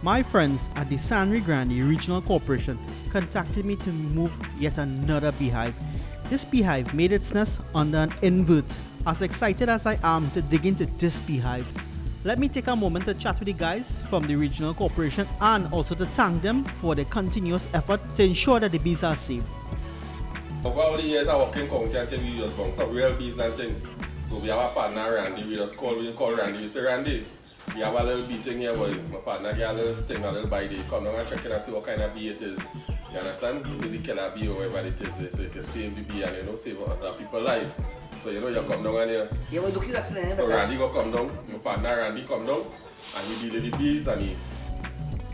My friends at the Sangre Grande Regional Cooperation contacted me to remove yet another beehive. This beehive made its nest under an invert. As excited as I am to dig into this beehive, let me take a moment to chat with the guys from the Regional Cooperation and also to thank them for their continuous effort to ensure that the bees are safe. Over all the years I work in county and we just bounce up real bees and things. So we have a partner Randy, we call Randy. We say Randy, we have a little bee thing here, boy. My partner get a little sting, a little bite. Come down and check it and see what kind of bee it is. You understand? Because he kill a bee or whatever it is, so you can save the bee and save other people's life. So you come down and yeah, well, look, you explain it. So Randy go come down, my partner Randy come down, and he deal with the bees and he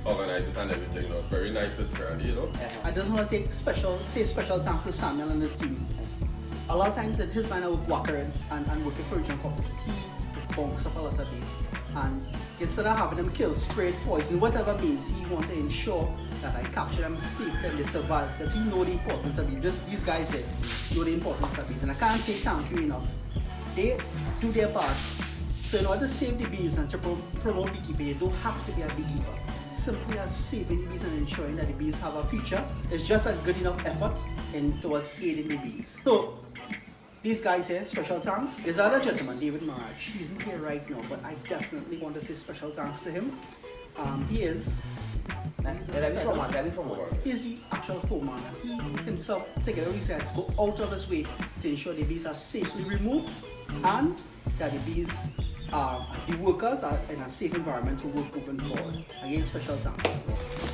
organize it and everything. Very nice with Randy, I just want to say special thanks to Samuel and his team. A lot of times in his line of work and working for Regional Cooperation, he just bunks up a lot of bees. And instead of having them kill, sprayed, poison, whatever means, he wants to ensure that I capture them safe and they survive, because he knows the importance of bees. These guys here know the importance of bees, and I can't say thank you enough. They do their part. So in order to save the bees and to promote beekeeping, you don't have to be a beekeeper. Simply as saving the bees and ensuring that the bees have a future is just a good enough effort towards aiding the bees. So these guys here, special thanks. There's another gentleman, David Maraj. He isn't here right now, but I definitely want to say special thanks to him. He is He's the actual foreman. He himself, together with his guys, go out of his way to ensure the bees are safely removed and that the bees, the workers are in a safe environment to work moving forward. Again, special thanks.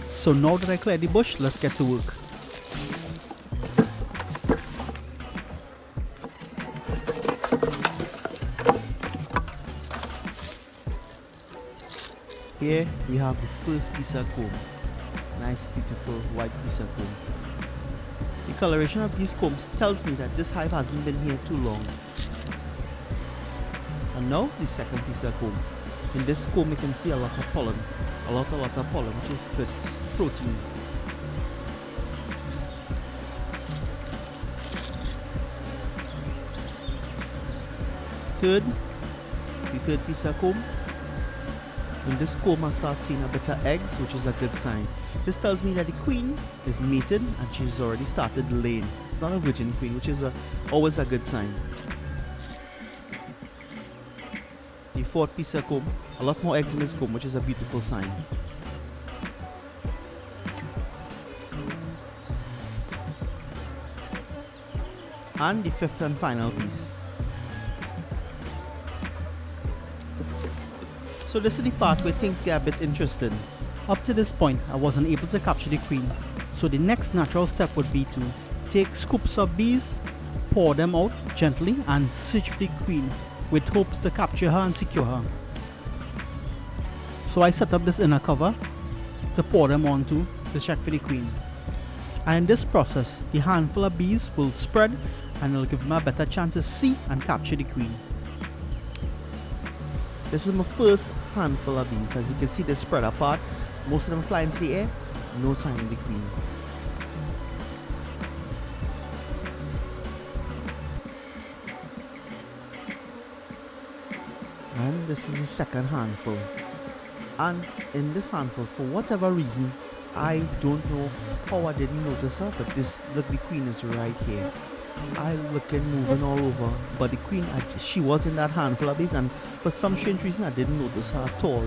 So now that I cleared the bush, let's get to work. Here we have the first piece of comb. Nice, beautiful white piece of comb. The coloration of these combs tells me that this hive hasn't been here too long. And now the second piece of comb. In this comb you can see a lot of pollen. A lot of pollen, which is good protein. The third piece of comb. In this comb I start seeing a bit of eggs, which is a good sign. This tells me that the queen is mated and she's already started laying. It's not a virgin queen, which is always a good sign. The fourth piece of comb, a lot more eggs in this comb, which is a beautiful sign. And the fifth and final piece. So this is the part where things get a bit interesting. Up to this point, I wasn't able to capture the queen. So the next natural step would be to take scoops of bees, pour them out gently and search for the queen with hopes to capture her and secure her. So I set up this inner cover to pour them onto to check for the queen. And in this process, the handful of bees will spread and it'll give me a better chance to see and capture the queen. This is my first handful of bees. As you can see, they spread apart. Most of them fly into the air. No sign of the queen. And this is the second handful. And in this handful, for whatever reason, I don't know how I didn't notice her, but look, the queen is right here. I looking moving all over, but the queen, she was in that handful of bees, and for some strange reason I didn't notice her at all.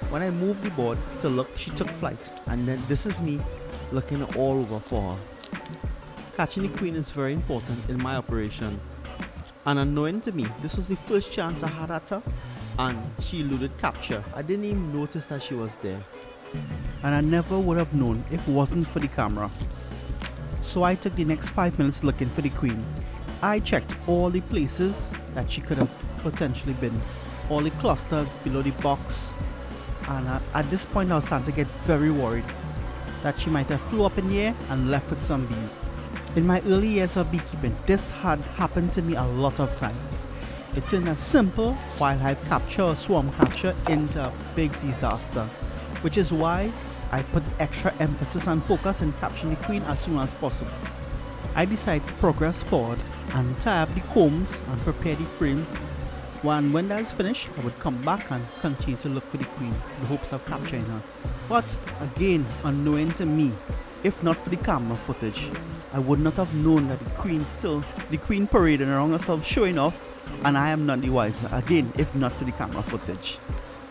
When I moved the board to look, she took flight, and then this is me looking all over for her. Catching the queen is very important in my operation, and unknowing to me, this was the first chance I had at her, and she eluded capture. I didn't even notice that she was there, and I never would have known if it wasn't for the camera. So I took the next 5 minutes looking for the queen. I checked all the places that she could have potentially been, all the clusters below the box, and at this point I was starting to get very worried that she might have flew up in the air and left with some bees. In my early years of beekeeping, this had happened to me a lot of times. It turned a simple wild hive capture or swarm capture into a big disaster, which is why I put extra emphasis and focus in capturing the queen as soon as possible. I decided to progress forward and tie up the combs and prepare the frames When that is finished, I would come back and continue to look for the queen in the hopes of capturing her. But again, unknowing to me, if not for the camera footage, I would not have known that the queen parading around herself showing off, and I am none the wiser. Again, if not for the camera footage.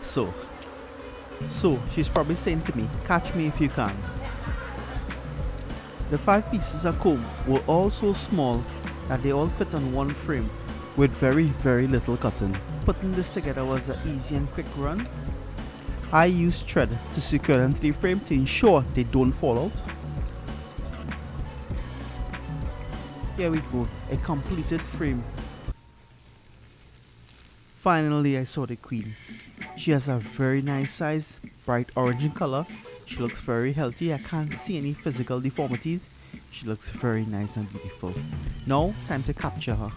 So she's probably saying to me, catch me if you can. The 5 pieces of comb were all so small that they all fit on one frame with very, very little cutting. Putting this together was an easy and quick run. I used thread to secure them to the frame to ensure they don't fall out. Here we go, a completed frame. Finally, I saw the queen. She has a very nice size, bright orange in color. She looks very healthy. I can't see any physical deformities. She looks very nice and beautiful. Now, time to capture her.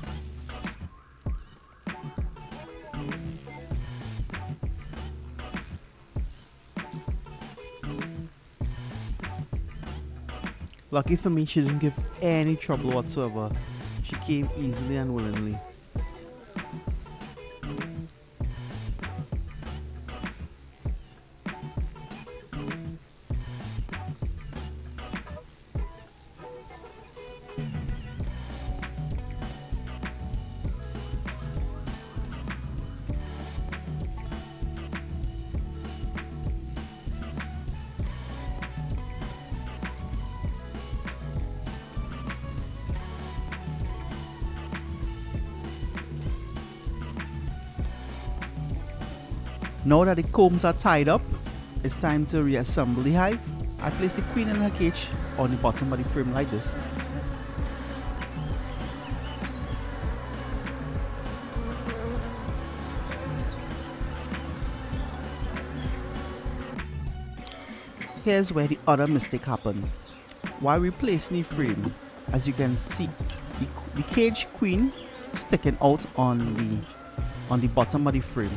Lucky for me, she didn't give any trouble whatsoever. She came easily and willingly. Now that the combs are tied up, it's time to reassemble the hive. I place the queen in her cage on the bottom of the frame like this. Here's where the other mistake happened. While replacing the frame, as you can see, the cage queen sticking out on the bottom of the frame.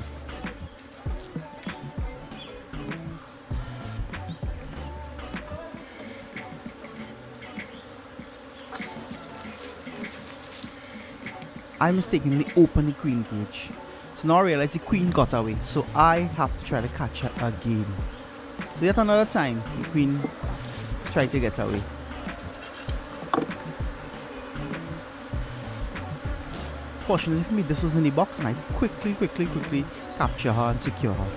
I mistakenly opened the queen cage. So now I realize the queen got away, so I have to try to catch her again. So yet another time, the queen tried to get away. Fortunately for me, this was in the box and I quickly capture her and secure her.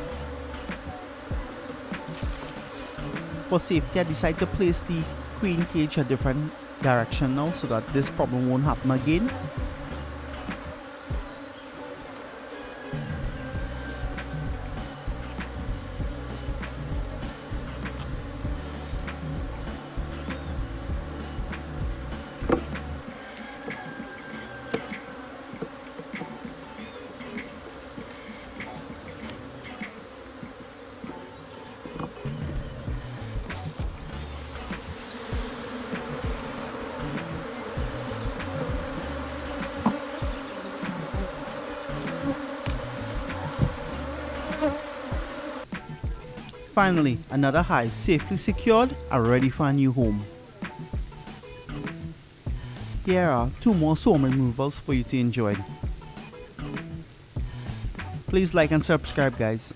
For safety, I decided to place the queen cage a different direction now so that this problem won't happen again. Finally, another hive safely secured and ready for a new home. Here are 2 more swarm removals for you to enjoy. Please like and subscribe, guys.